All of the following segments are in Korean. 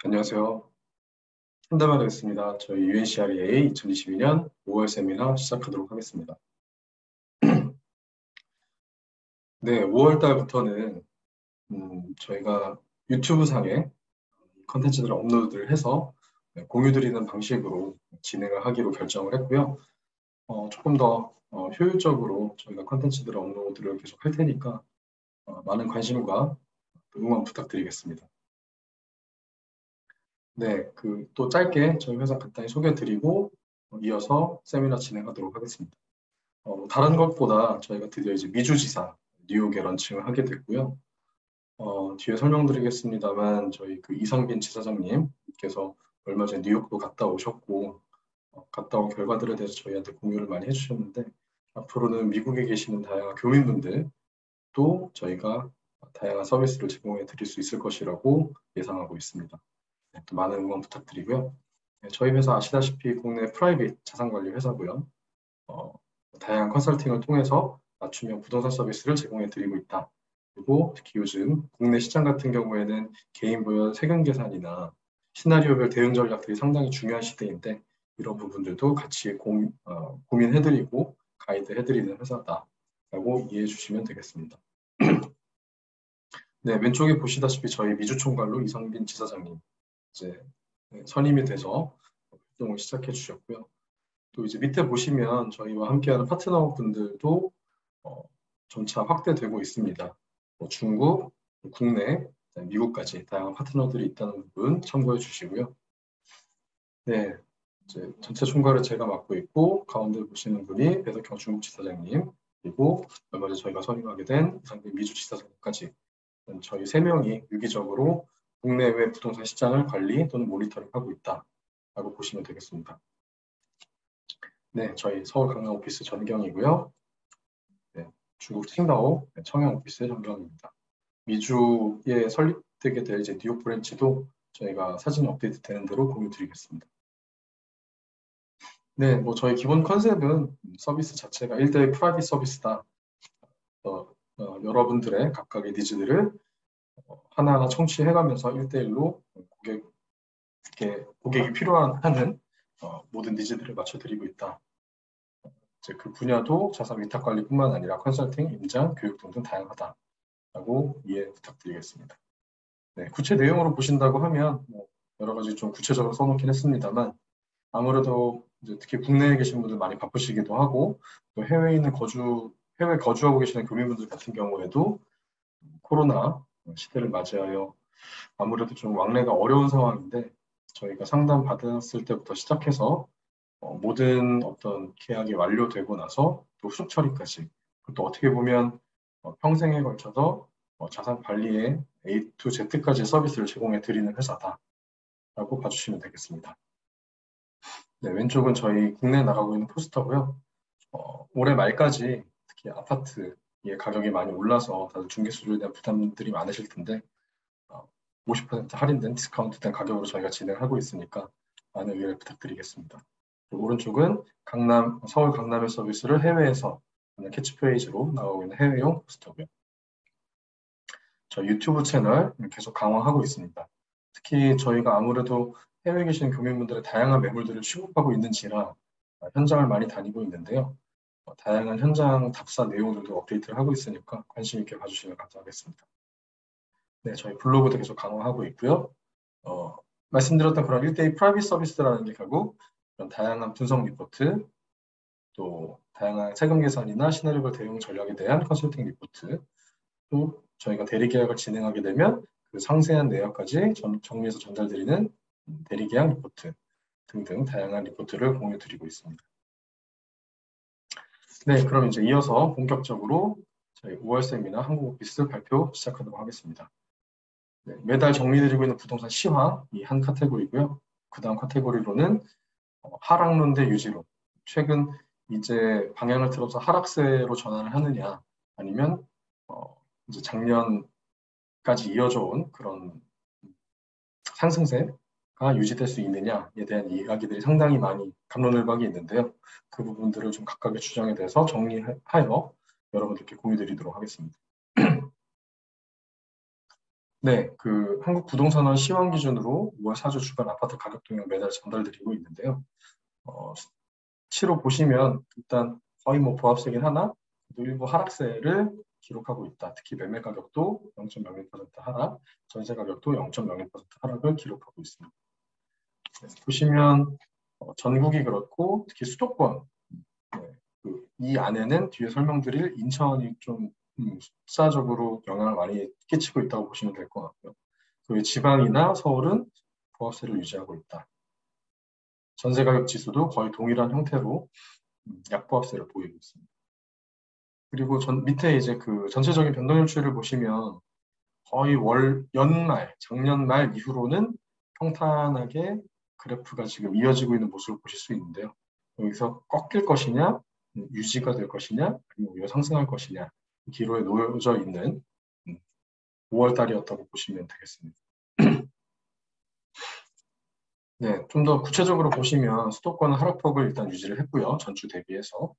안녕하세요. 한담화 되겠습니다. 저희 UNCREA 2022년 5월 세미나 시작하도록 하겠습니다. 네, 5월 달부터는 저희가 유튜브 상에 컨텐츠들을 업로드를 해서 공유 드리는 방식으로 진행을 하기로 결정을 했고요. 조금 더 효율적으로 저희가 컨텐츠들을 업로드를 계속 할 테니까 많은 관심과 응원 부탁드리겠습니다. 네, 또 짧게 저희 회사 간단히 소개해드리고 이어서 세미나 진행하도록 하겠습니다. 다른 것보다 저희가 드디어 이제 미주지사 뉴욕에 런칭을 하게 됐고요. 뒤에 설명드리겠습니다만 저희 이성빈 지사장님께서 얼마 전에 뉴욕도 갔다 오셨고 갔다 온 결과들에 대해서 저희한테 공유를 많이 해주셨는데 앞으로는 미국에 계시는 다양한 교민분들도 저희가 다양한 서비스를 제공해 드릴 수 있을 것이라고 예상하고 있습니다. 네, 또 많은 응원 부탁드리고요. 네, 저희 회사 아시다시피 국내 프라이빗 자산관리 회사고요. 다양한 컨설팅을 통해서 맞춤형 부동산 서비스를 제공해 드리고 있다. 그리고 특히 요즘 국내 시장 같은 경우에는 개인 부여 세금 계산이나 시나리오별 대응 전략들이 상당히 중요한 시대인데 이런 부분들도 같이 고민해드리고 가이드해드리는 회사다라고 이해해 주시면 되겠습니다. 네, 왼쪽에 보시다시피 저희 미주총괄로 이성빈 지사장님 이제 선임이 돼서 활동을 시작해 주셨고요. 또 이제 밑에 보시면 저희와 함께하는 파트너분들도 점차 확대되고 있습니다. 중국, 국내, 미국까지 다양한 파트너들이 있다는 부분 참고해 주시고요. 네, 이제 전체 총괄을 제가 맡고 있고 가운데 보시는 분이 배석형 중국지사장님 그리고 얼마 전에 저희가 선임하게 된 이상빈 미주지사장님까지 저희 3명이 유기적으로 국내외 부동산 시장을 관리 또는 모니터링하고 있다라고 보시면 되겠습니다. 네, 저희 서울 강남 오피스 전경이고요. 네, 중국 칭다오 청양 오피스 전경입니다. 미주에 설립되게 될 이제 뉴욕 브랜치도 저희가 사진 업데이트 되는 대로 공유 드리겠습니다. 네, 뭐 저희 기본 컨셉은 서비스 자체가 1대1 프라이빗 서비스다. 여러분들의 각각의 니즈들을 하나하나 청취해가면서 1대1로 고객이 필요한 모든 니즈들을 맞춰드리고 있다. 이제 그 분야도 자산 위탁 관리뿐만 아니라 컨설팅, 임장, 교육 등등 다양하다라고 이해 부탁드리겠습니다. 네, 구체 내용으로 보신다고 하면 여러 가지 좀 구체적으로 써놓긴 했습니다만 아무래도 이제 특히 국내에 계신 분들 많이 바쁘시기도 하고 또 해외에 거주하고 계시는 교민분들 같은 경우에도 코로나 시대를 맞이하여 아무래도 좀 왕래가 어려운 상황인데 저희가 상담 받았을 때부터 시작해서 모든 어떤 계약이 완료되고 나서 또 수습 처리까지 또 어떻게 보면 평생에 걸쳐서 자산 관리의 A to Z까지 서비스를 제공해 드리는 회사다라고 봐주시면 되겠습니다. 네, 왼쪽은 저희 국내에 나가고 있는 포스터고요. 올해 말까지 특히 아파트의 가격이 많이 올라서 다들 중개수주에 대한 부담들이 많으실 텐데 50% 할인된 디스카운트된 가격으로 저희가 진행하고 있으니까 많은 이해를 부탁드리겠습니다. 오른쪽은 서울 강남의 서비스를 해외에서 캐치프레이즈로 나오고 있는 해외용 포스터고요. 저 유튜브 채널 계속 강화하고 있습니다. 특히 저희가 아무래도 해외에 계신 교민분들의 다양한 매물들을 취급하고 있는지라 현장을 많이 다니고 있는데요. 다양한 현장 답사 내용들도 업데이트를 하고 있으니까 관심 있게 봐주시면 감사하겠습니다. 네, 저희 블로그도 계속 강화하고 있고요. 말씀드렸던 그런 1대1 프라이빗 서비스라는 게 결국 그런 다양한 분석 리포트, 또 다양한 세금 계산이나 시나리오별 대응 전략에 대한 컨설팅 리포트, 또 저희가 대리 계약을 진행하게 되면 그 상세한 내역까지 정리해서 전달드리는 대리 계약 리포트 등등 다양한 리포트를 공유 드리고 있습니다. 네, 그럼 이제 이어서 본격적으로 저희 5월 세미나 한국 오피스 발표 시작하도록 하겠습니다. 네, 매달 정리드리고 있는 부동산 시황 이 한 카테고리고요. 그 다음 카테고리로는 하락론 대 유지론. 최근 이제 방향을 틀어서 하락세로 전환을 하느냐 아니면 이제 작년까지 이어져 온 그런 상승세가 유지될 수 있느냐에 대한 이야기들이 상당히 많이 갑론을박이 있는데요. 그 부분들을 좀 각각의 주장에 대해서 정리하여 여러분들께 공유 드리도록 하겠습니다. 네, 그 한국부동산원 시황 기준으로 5월 4주 주간 아파트 가격 동향 매달 전달드리고 있는데요. 치로 보시면 일단 거의 뭐 보합세긴 하나 또 일부 하락세를 기록하고 있다. 특히 매매 가격도 0.01% 하락, 전세 가격도 0.01% 하락을 기록하고 있습니다. 네, 보시면 전국이 그렇고 특히 수도권 네, 이 안에는 뒤에 설명드릴 인천이 좀 숫자적으로 영향을 많이 끼치고 있다고 보시면 될 것 같고요. 그 지방이나 서울은 보합세를 유지하고 있다. 전세 가격 지수도 거의 동일한 형태로 약보합세를 보이고 있습니다. 그리고 밑에 이제 그 전체적인 변동률 추이를 보시면 거의 연말, 작년 말 이후로는 평탄하게 그래프가 지금 이어지고 있는 모습을 보실 수 있는데요. 여기서 꺾일 것이냐, 유지가 될 것이냐, 아니면 오히려 상승할 것이냐, 기로에 놓여져 있는 5월 달이었다고 보시면 되겠습니다. 네, 좀 더 구체적으로 보시면 수도권은 하락폭을 일단 유지를 했고요. 전주 대비해서.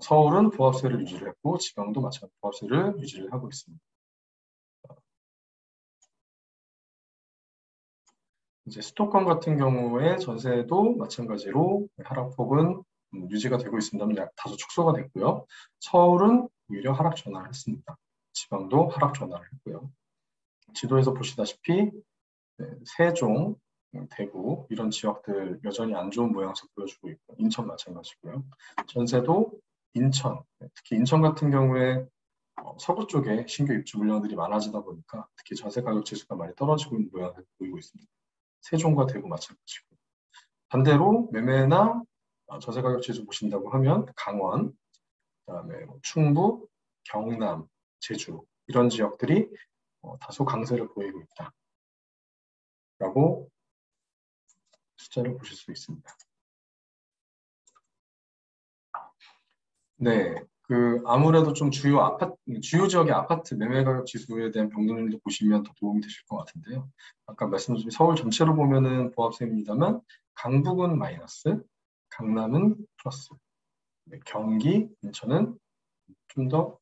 서울은 보합세를 유지를 했고 지방도 마찬가지로 보합세를 유지를 하고 있습니다. 이제 수도권 같은 경우에 전세도 마찬가지로 하락폭은 유지가 되고 있습니다만 약 다소 축소가 됐고요. 서울은 오히려 하락 전환을 했습니다. 지방도 하락 전환을 했고요. 지도에서 보시다시피 세종, 대구 이런 지역들 여전히 안 좋은 모양새 보여주고 있고 인천 마찬가지고요. 전세도 인천, 특히 인천 같은 경우에 서구 쪽에 신규 입주 물량들이 많아지다 보니까 특히 전세 가격 지수가 많이 떨어지고 있는 모양을 보이고 있습니다. 세종과 대구 마찬가지고 반대로 매매나 전세 가격 지수 보신다고 하면 강원, 그다음에 충북, 경남, 제주 이런 지역들이 다소 강세를 보이고 있다라고 숫자를 보실 수 있습니다. 네, 그 아무래도 좀 주요 지역의 아파트 매매 가격 지수에 대한 변동률도 보시면 더 도움이 되실 것 같은데요. 아까 말씀드린 서울 전체로 보면은 보합세입니다만 강북은 마이너스, 강남은 플러스, 네, 경기, 인천은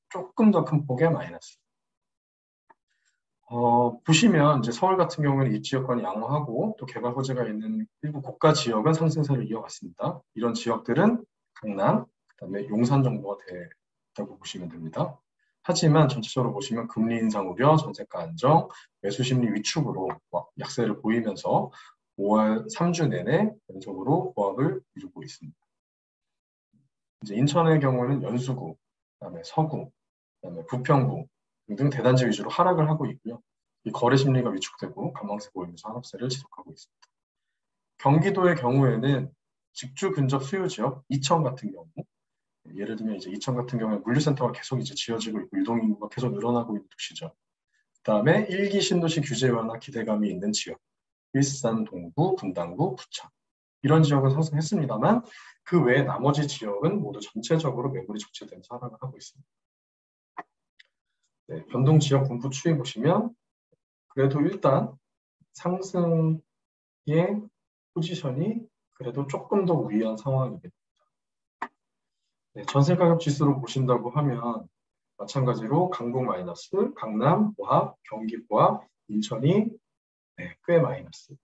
조금 더 큰 폭의 마이너스. 보시면 이제 서울 같은 경우에는 입지 여건이 양호하고 또 개발 호재가 있는 일부 고가 지역은 상승세를 이어갔습니다. 이런 지역들은 강남, 그다음에 용산 정도가 됐다고 보시면 됩니다. 하지만 전체적으로 보시면 금리 인상 우려, 전세가 안정, 매수 심리 위축으로 약세를 보이면서 5월 3주 내내 연속으로 보합을 이루고 있습니다. 이제 인천의 경우는 연수구, 그다음에 서구, 그다음에 부평구 등 대단지 위주로 하락을 하고 있고요. 이 거래 심리가 위축되고 관망세 보이면서 하락세를 지속하고 있습니다. 경기도의 경우에는 직주 근접 수요 지역 이천 같은 경우 예를 들면 이제 이천 같은 경우에 물류센터가 계속 이제 지어지고 있고 유동인구가 계속 늘어나고 있는 도시죠. 그다음에 일기 신도시 규제 완화 기대감이 있는 지역 일산 동구, 분당구, 부천 이런 지역은 상승했습니다만 그 외 나머지 지역은 모두 전체적으로 매물이 적체되면서 하락을 하고 있습니다. 네, 변동 지역 분포 추이 보시면 그래도 일단 상승의 포지션이 그래도 조금 더 우위한 상황입니다. 네, 전세 가격 지수로 보신다고 하면 마찬가지로 강북 마이너스, 강남 보합, 경기 보합, 인천이 꽤 마이너스.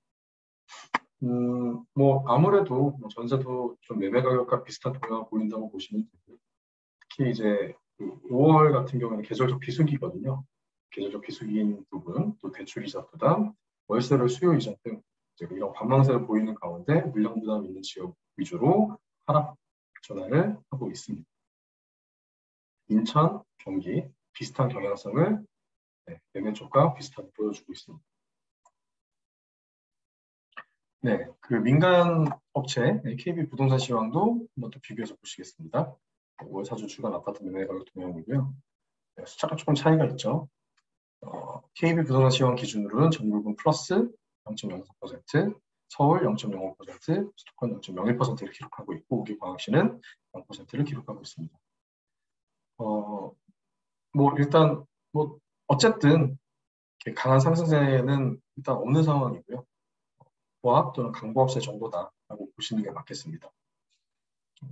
뭐 아무래도 전세도 좀 매매 가격과 비슷한 동향을 보인다고 보시면 되고요. 특히 이제 5월 같은 경우는 계절적 비수기거든요. 계절적 비수기인 부분, 또 대출이자 부담, 월세를 수요 이전 등 이런 관망세를 보이는 가운데 물량 부담 있는 지역 위주로 하락 전환을 하고 있습니다. 인천, 경기 비슷한 경향성을 매매 쪽과 비슷하게 보여주고 있습니다. 네, 그 민간 업체 KB 부동산 시황도 한번 또 비교해서 보시겠습니다. 5월 4주 주간 아파트 매매 가격 동향이고요. 숫자가 조금 차이가 있죠. KB 부동산 시황 기준으로는 전국은 플러스 0.04%, 서울 0.05%, 수도권 0.01%를 기록하고 있고 우리 광역시는 0%를 기록하고 있습니다. 뭐 일단 뭐 어쨌든 강한 상승세는 일단 없는 상황이고요. 보합 또는 강보합세 정도다라고 보시는 게 맞겠습니다.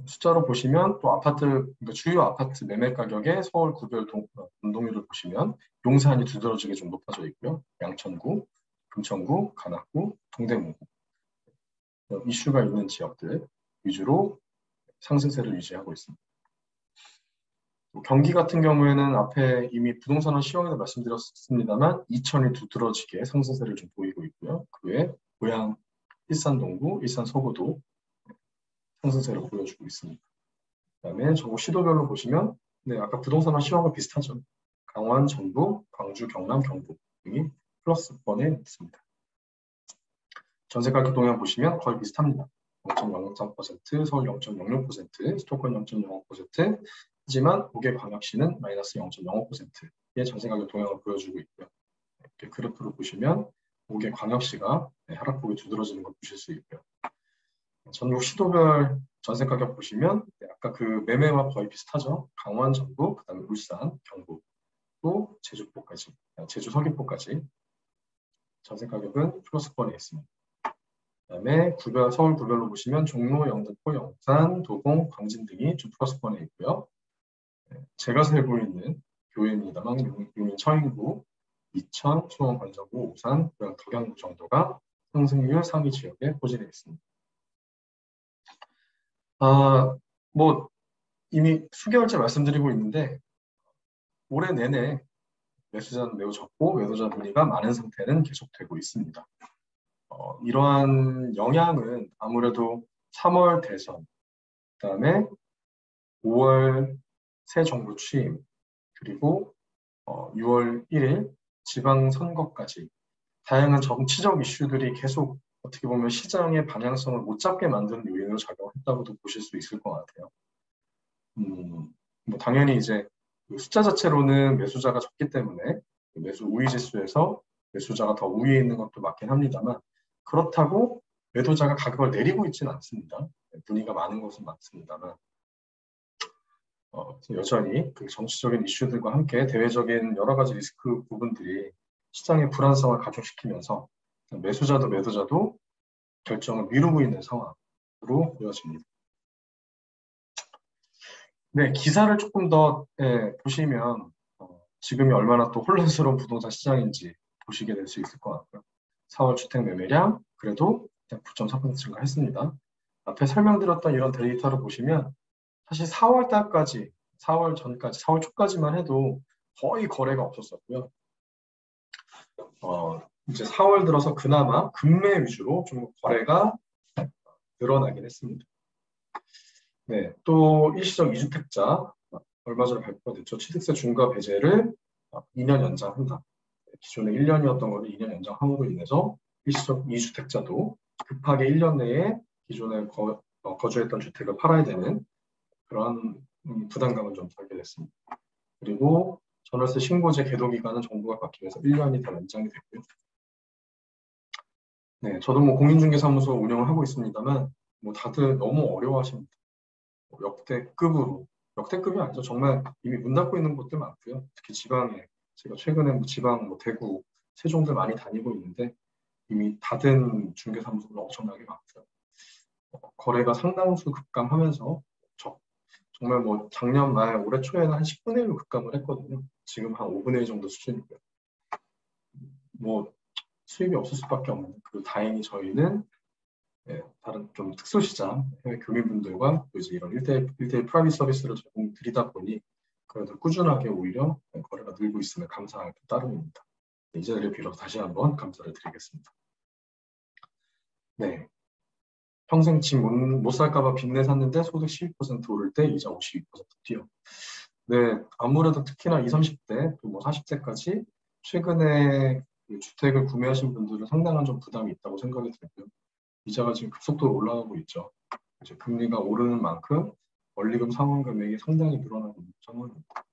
숫자로 보시면 또 아파트, 그러니까 주요 아파트 매매 가격의 서울 구별 변동률을 보시면 용산이 두드러지게 좀 높아져 있고요. 양천구, 금천구, 관악구, 동대문구 이슈가 있는 지역들 위주로 상승세를 유지하고 있습니다. 경기 같은 경우에는 앞에 이미 부동산원 시황에서 말씀드렸습니다만 이천이 두드러지게 상승세를 좀 보이고 있고요. 그 외에 고양, 일산 동구, 일산 서구도 상승세를 보여주고 있습니다. 그다음에 전국 시도별로 보시면 네, 아까 부동산원 시황과 비슷하죠. 강원, 전북, 광주, 경남, 경북 등이 플러스권에 있습니다. 전세 가격 동향 보시면 거의 비슷합니다. 0.03%, 서울 0.06%, 수도권 0.05%, 하지만 고객광역시는 마이너스 0.05%의 전세 가격 동향을 보여주고 있고요. 이렇게 그래프로 보시면 고객광역시가 하락폭이 두드러지는 걸 보실 수 있고요. 전국 시도별 전세 가격 보시면 아까 그 매매와 거의 비슷하죠. 강원, 전북, 그다음에 울산, 경북, 또 제주포까지, 제주 서귀포까지 전세 가격은 플러스권에 있습니다. 그다음에 서울 구별로 보시면 종로, 영등포, 영산, 도봉, 광진 등이 좀 플러스권에 있고요. 제가 살고 있는 교외입니다만 용인 처인구, 이천, 수원, 관저구, 오산, 덕양구 정도가 상승률 상위 지역에 포진해 있습니다. 뭐 이미 수개월째 말씀드리고 있는데 올해 내내 매수자는 매우 적고 매도자 문의가 많은 상태는 계속되고 있습니다. 이러한 영향은 아무래도 3월 대선, 그다음에 5월 새 정부 취임, 그리고 6월 1일 지방선거까지 다양한 정치적 이슈들이 계속 어떻게 보면 시장의 방향성을 못 잡게 만드는 요인으로 작용했다고도 보실 수 있을 것 같아요. 뭐 당연히 이제 숫자 자체로는 매수자가 적기 때문에 매수 우위 지수에서 매수자가 더 우위에 있는 것도 맞긴 합니다만 그렇다고 매도자가 가격을 내리고 있지는 않습니다. 문의가 많은 것은 맞습니다만 여전히 그 정치적인 이슈들과 함께 대외적인 여러 가지 리스크 부분들이 시장의 불안성을 가중시키면서 매수자도 매도자도 결정을 미루고 있는 상황으로 보여집니다. 네, 기사를 조금 더 보시면 지금이 얼마나 또 혼란스러운 부동산 시장인지 보시게 될 수 있을 것 같고요. 4월 주택 매매량 그래도 9.4% 증가했습니다. 앞에 설명드렸던 이런 데이터를 보시면 사실 4월 달까지, 4월 전까지, 4월 초까지만 해도 거의 거래가 없었었고요. 이제 4월 들어서 그나마 금매 위주로 좀 거래가 늘어나긴 했습니다. 네, 또 일시적 2주택자 얼마 전에 발표가 됐죠. 취득세 중과 배제를 2년 연장한다. 기존에 1년이었던 것을 2년 연장함으로 인해서 일시적 2주택자도 급하게 1년 내에 기존에 거주했던 주택을 팔아야 되는 그런 부담감은 좀 덜게 됐습니다. 그리고 전월세 신고제 계도 기간은 정부가 바뀌면서 1년이 더 연장이 됐고요. 네, 저도 뭐 공인중개사무소 운영을 하고 있습니다만 뭐 다들 너무 어려워하십니다. 역대급이 아니죠. 정말 이미 문 닫고 있는 곳들 많고요. 특히 지방에 제가 최근에 지방 대구, 세종들 많이 다니고 있는데 이미 닫은 중개사무소가 엄청나게 많고요. 거래가 상당수 급감하면서 정말 뭐 작년 말 올해 초에는 한 10분의 1로 급감을 했거든요. 지금 한 5분의 1 정도 수준이고요. 뭐 수입이 없을 수밖에 없는. 그리고 다행히 저희는 다른 좀 특수시장 해외 교민분들과 이제 이런 1대1 프라이빗 서비스를 제공드리다 보니 그래도 꾸준하게 오히려 거래가 늘고 있음에 감사할 따름입니다. 이 자리를 빌어 다시 한번 감사를 드리겠습니다. 네, 평생 집 못 살까봐 빚내 샀는데 소득 12% 오를 때 이자 52% 뛰어. 네, 아무래도 특히나 20, 30대 또 뭐 40대까지 최근에 주택을 구매하신 분들은 상당한 좀 부담이 있다고 생각이 들고요. 이자가 지금 급속도로 올라가고 있죠. 이제 금리가 오르는 만큼 원리금 상환 금액이 상당히 늘어나고 있는 상황입니다.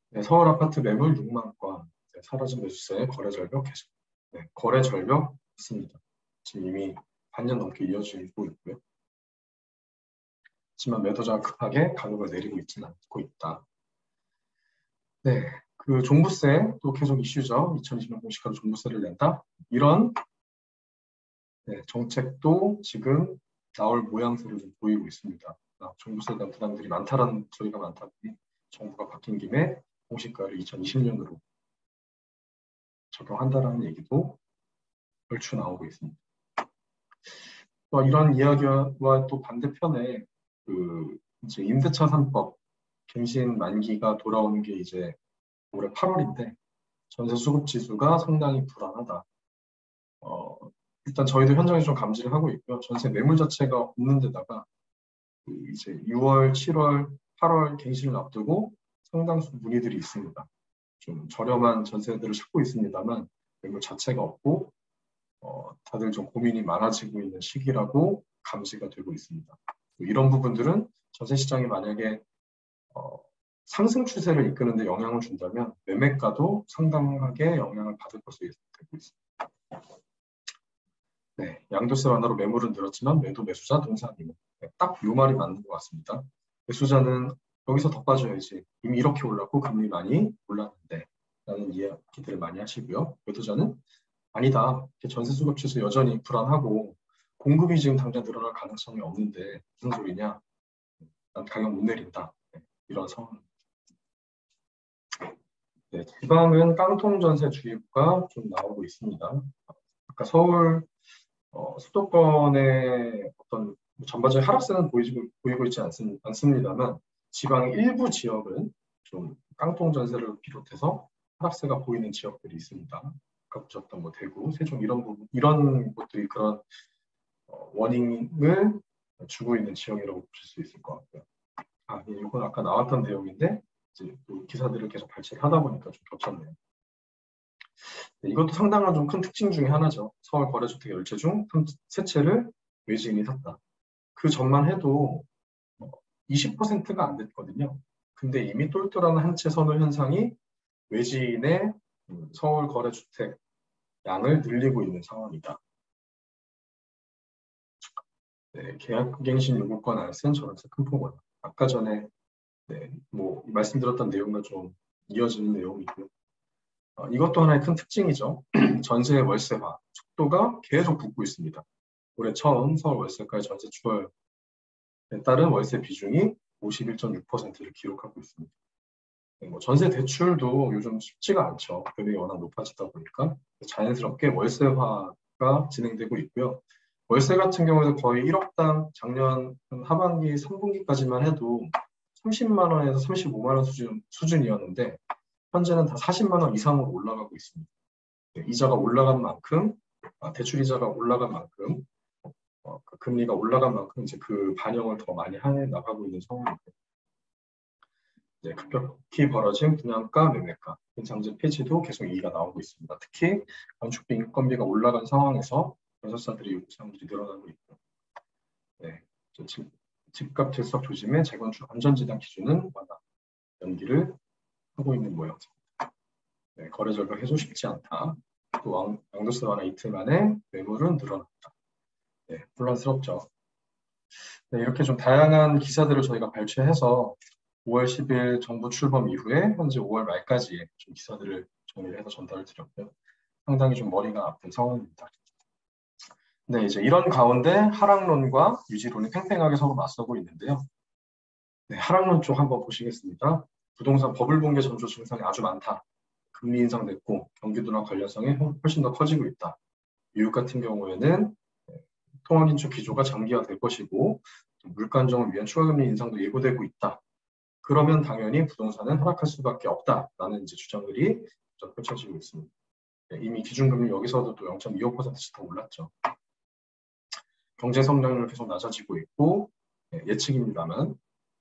네, 서울 아파트 매물 6만 건, 사라진 매수세 거래 절벽 계속. 네, 거래 절벽 있습니다. 지금 이미 반년 넘게 이어지고 있고요. 하지만 매도자가 급하게 가격을 내리고 있지는 않고 있다. 네, 그 종부세 또 계속 이슈죠. 2020년 공시가로 종부세를 낸다. 이런 정책도 지금 나올 모양새를 좀 보이고 있습니다. 종부세에 대한 부담들이 많다라는 소리가 많다 보니 정부가 바뀐 김에 공시가를 2020년으로 적용한다라는 얘기도 얼추 나오고 있습니다. 또 이런 이야기와 또 반대편에 이제 임대차 3법 갱신 만기가 돌아오는 게 이제 올해 8월인데 전세 수급 지수가 상당히 불안하다. 일단 저희도 현장에서 좀 감지를 하고 있고요. 전세 매물 자체가 없는 데다가 이제 6월, 7월, 8월 갱신을 앞두고 상당수 문의들이 있습니다. 좀 저렴한 전세들을 찾고 있습니다만 매물 자체가 없고 다들 좀 고민이 많아지고 있는 시기라고 감지가 되고 있습니다. 이런 부분들은 전세 시장이 만약에 상승 추세를 이끄는 데 영향을 준다면 매매가도 상당하게 영향을 받을 것으로 예상되고 있습니다. 네, 양도세 완화로 매물은 늘었지만 매도 매수자 동사 아니고 딱 이 말이 맞는 것 같습니다. 매수자는 여기서 더 빠져야지 이미 이렇게 올랐고 금리 많이 올랐는데 라는 이야기들을 많이 하시고요. 매도자는 아니다. 전세 수급 지수 여전히 불안하고 공급이 지금 당장 늘어날 가능성이 없는데 무슨 소리냐. 난 가격 못 내린다. 네, 이런 상황입니다. 네, 지방은 깡통 전세 주입가 좀 나오고 있습니다. 아까 서울 수도권의 어떤 전반적인 하락세는 보이고 있지 않습니다만 지방의 일부 지역은 좀 깡통 전세를 비롯해서 하락세가 보이는 지역들이 있습니다. 아까 보셨던 뭐 대구, 세종 이런 곳들이 그런 워닝을 주고 있는 지역이라고 보실 수 있을 것 같고요. 이건 아까 나왔던 내용인데 이제 또 기사들을 계속 발췌를 하다 보니까 좀 겹쳤네요. 네, 이것도 상당한 좀 큰 특징 중에 하나죠. 서울 거래주택 열채 중 세 채를 외지인이 샀다. 그 전만 해도 20%가 안 됐거든요. 근데 이미 똘똘한 한 채 선호 현상이 외지인의 서울 거래주택 양을 늘리고 있는 상황이다. 네, 계약갱신 요구권 안 쓴 전월세 큰 폭원. 아까 전에 뭐 말씀드렸던 내용과 좀 이어지는 내용이고요. 이것도 하나의 큰 특징이죠. 전세 월세화 속도가 계속 붙고 있습니다. 올해 처음 서울 월세가의 전세 추월에 따른 월세 비중이 51.6%를 기록하고 있습니다. 뭐 전세 대출도 요즘 쉽지가 않죠. 금액이 워낙 높아지다 보니까 자연스럽게 월세화가 진행되고 있고요. 월세 같은 경우에도 거의 1억당 작년 하반기 3분기까지만 해도 30만 원에서 35만 원 수준이었는데 현재는 다 40만 원 이상으로 올라가고 있습니다. 이자가 올라간 만큼, 대출 이자가 올라간 만큼, 그 금리가 올라간 만큼 이제 그 반영을 더 많이 해 나가고 있는 상황입니다. 급격히 벌어진 분양가, 매매가, 현장제 폐지도 계속 얘기가 나오고 있습니다. 특히 건축비 인건비가 올라간 상황에서 건설사들이 요구사항들이 늘어나고 있고, 집값 들썩 조짐의 재건축 안전지당 기준은 완화 연기를 하고 있는 모양입니다. 거래 절벽 해소 쉽지 않다. 또 양도세 완화 이틀 만에 매물은 늘어났다. 혼란스럽죠. 이렇게 좀 다양한 기사들을 저희가 발췌해서 5월 10일 정부 출범 이후에 현재 5월 말까지 좀 기사들을 정리를 해서 전달을 드렸고요. 상당히 좀 머리가 아픈 상황입니다. 네, 이제 이런 가운데 하락론과 유지론이 팽팽하게 서로 맞서고 있는데요. 하락론 쪽 한번 보시겠습니다. 부동산 버블 붕괴 전조 증상이 아주 많다. 금리 인상됐고 경기도나 관련성이 훨씬 더 커지고 있다. 미국 같은 경우에는 통화 긴축 기조가 장기화될 것이고 물가 안정을 위한 추가 금리 인상도 예고되고 있다. 그러면 당연히 부동산은 하락할 수밖에 없다라는 이제 주장들이 펼쳐지고 있습니다. 이미 기준금리 여기서도 또 0.25%씩 더 올랐죠. 경제 성장률 계속 낮아지고 있고 예측입니다만,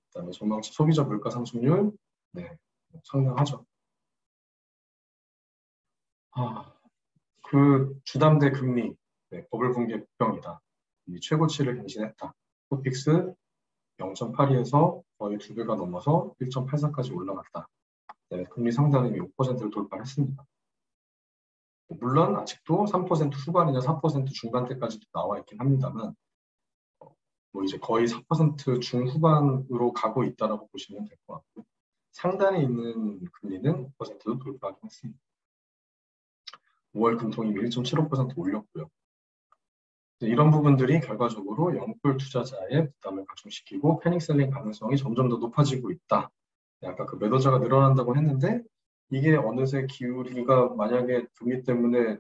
그다음에 전망치 소비자 물가 상승률 상당하죠. 그 주담대 금리 버블 붕괴 국경이다. 최고치를 갱신했다. 토픽스 0.82에서 거의 2배가 넘어서 1.84까지 올라갔다. 금리 상단이 5%를 돌파했습니다. 물론 아직도 3% 후반이나 4% 중반대까지도 나와 있긴 합니다만 뭐 이제 거의 4% 중후반으로 가고 있다라고 보시면 될 것 같고요. 상단에 있는 금리는 5%도 돌파하긴 했습니다. 5월 금통임이 1.75% 올렸고요. 이런 부분들이 결과적으로 영끌 투자자의 부담을 가중시키고 패닉셀링 가능성이 점점 더 높아지고 있다. 아까 그 매도자가 늘어난다고 했는데 이게 어느새 기울기가 만약에 금리 때문에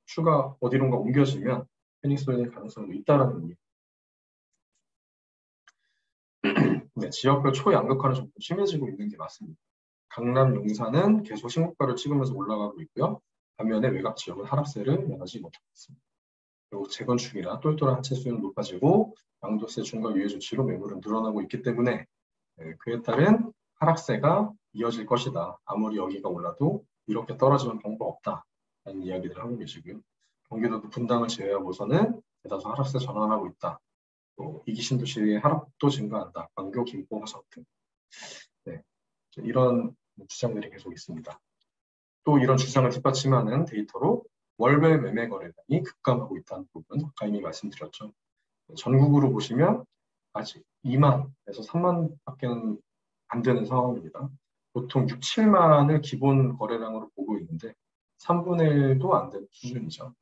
추가 어디론가 옮겨지면 패닉셀링 가능성도 있다라는 의미. 네, 지역별 초양극화는 좀 심해지고 있는 게 맞습니다. 강남, 용산은 계속 신고가를 찍으면서 올라가고 있고요. 반면에 외곽 지역은 하락세를 면하지 못하고 있습니다. 그리고 재건축이나 똘똘한 한 채 수요는 높아지고 양도세 중과 유예 조치로 매물은 늘어나고 있기 때문에 그에 따른 하락세가 이어질 것이다. 아무리 여기가 올라도 이렇게 떨어지는 방법 없다라는 이야기를 하고 계시고요. 경기도도 분당을 제외하고서는 대다수 하락세 전환하고 있다. 또 이기 신도시의 하락도 증가한다. 광교, 김포, 화성 등. 네, 이런 주장들이 계속 있습니다. 또 이런 주장을 뒷받침하는 데이터로 월별 매매 거래량이 급감하고 있다는 부분, 아까 이미 말씀드렸죠. 전국으로 보시면 아직 2만에서 3만밖에 안 되는 상황입니다. 보통 6, 7만을 기본 거래량으로 보고 있는데 3분의 1도 안 되는 수준이죠.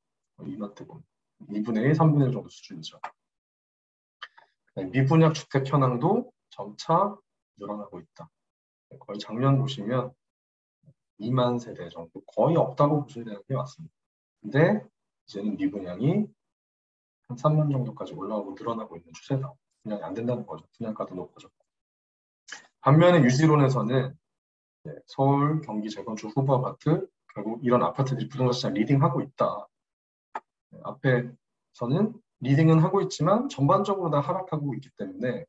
이마트 보면 2분의 1, 3분의 1 정도 수준이죠. 미분양 주택 현황도 점차 늘어나고 있다. 거의 작년 보시면 2만 세대 정도 거의 없다고 보셔야 되는 게 맞습니다. 근데 이제는 미분양이 한 3만 정도까지 올라오고 늘어나고 있는 추세다. 분양이 안 된다는 거죠. 분양가도 높아졌고. 반면에 유지론에서는 서울, 경기 재건축 후보 아파트, 결국 이런 아파트들이 부동산 시장 리딩하고 있다. 앞에서는 리딩은 하고 있지만 전반적으로 다 하락하고 있기 때문에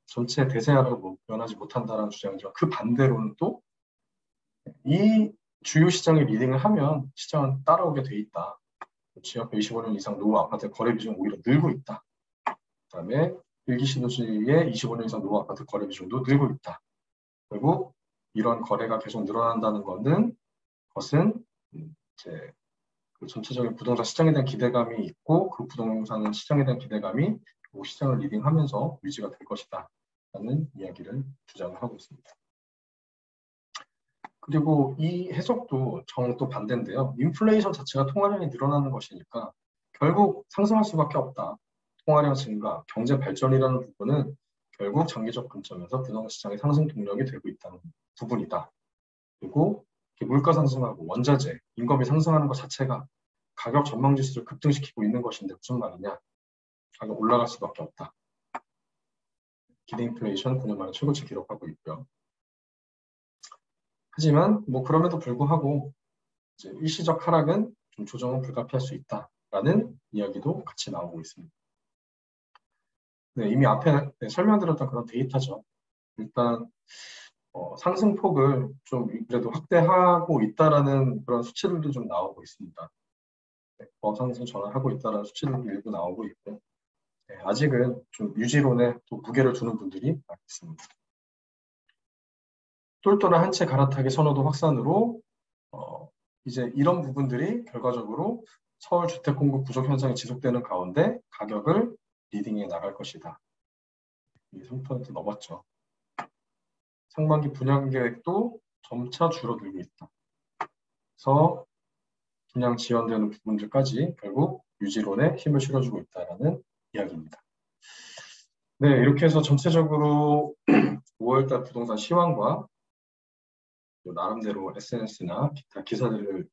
전체 대세하락을 면하지 못한다는 주장이지만 그 반대로는 또 이 주요 시장에 리딩을 하면 시장은 따라오게 돼 있다. 지역별 25년 이상 노후 아파트 거래 비중 오히려 늘고 있다. 그다음에 일기 신도시의 25년 이상 노후 아파트 거래 비중도 늘고 있다. 그리고 이런 거래가 계속 늘어난다는 것은 이제 그 전체적인 부동산 시장에 대한 기대감이 있고 그 부동산 시장에 대한 기대감이 그 시장을 리딩하면서 유지가 될 것이다 라는 이야기를 주장을 하고 있습니다. 그리고 이 해석도 정 또 반대인데요. 인플레이션 자체가 통화량이 늘어나는 것이니까 결국 상승할 수밖에 없다. 통화량 증가, 경제 발전이라는 부분은 결국 장기적 관점에서 부동산 시장의 상승 동력이 되고 있다는 부분이다. 그리고 물가 상승하고 원자재, 임금이 상승하는 것 자체가 가격 전망 지수를 급등시키고 있는 것인데 무슨 말이냐? 가격 올라갈 수밖에 없다. 기대 인플레이션 9년 만에 최고치 기록하고 있고요. 하지만 뭐 그럼에도 불구하고 이제 일시적 하락은 좀 조정은 불가피할 수 있다라는 이야기도 같이 나오고 있습니다. 네, 이미 앞에 설명드렸던 그런 데이터죠. 일단 상승폭을 좀 그래도 확대하고 있다라는 그런 수치들도 좀 나오고 있습니다. 네, 상승 전환하고 있다라는 수치들도 일부 나오고 있고 네, 아직은 좀 유지론에 또 무게를 두는 분들이 있습니다. 똘똘한 한 채 갈아타기 선호도 확산으로 이제 이런 부분들이 결과적으로 서울 주택 공급 부족 현상이 지속되는 가운데 가격을 리딩해 나갈 것이다. 3% 넘었죠. 상반기 분양 계획도 점차 줄어들고 있다. 그래서 분양 지연되는 부분들까지 결국 유지론에 힘을 실어주고 있다는 이야기입니다. 네, 이렇게 해서 전체적으로 5월달 부동산 시황과 나름대로 SNS나 기타 기사들을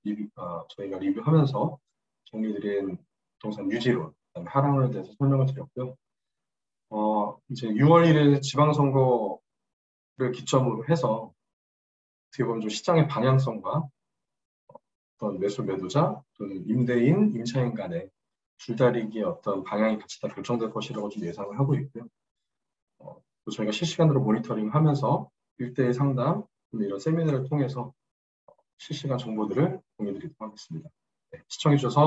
저희가 리뷰하면서 정리드린 부동산 유지론, 그다음에 하락론에 대해서 설명을 드렸고요. 이제 6월 1일 지방선거를 기점으로 해서 어떻게 보면 좀 시장의 방향성과 어떤 매수 매도자 또는 임대인, 임차인 간의 줄다리기의 어떤 방향이 같이 다 결정될 것이라고 좀 예상을 하고 있고요. 또 저희가 실시간으로 모니터링하면서 1대1 상담, 이런 세미나를 통해서 실시간 정보들을 공유드리도록 하겠습니다. 네, 시청해주셔서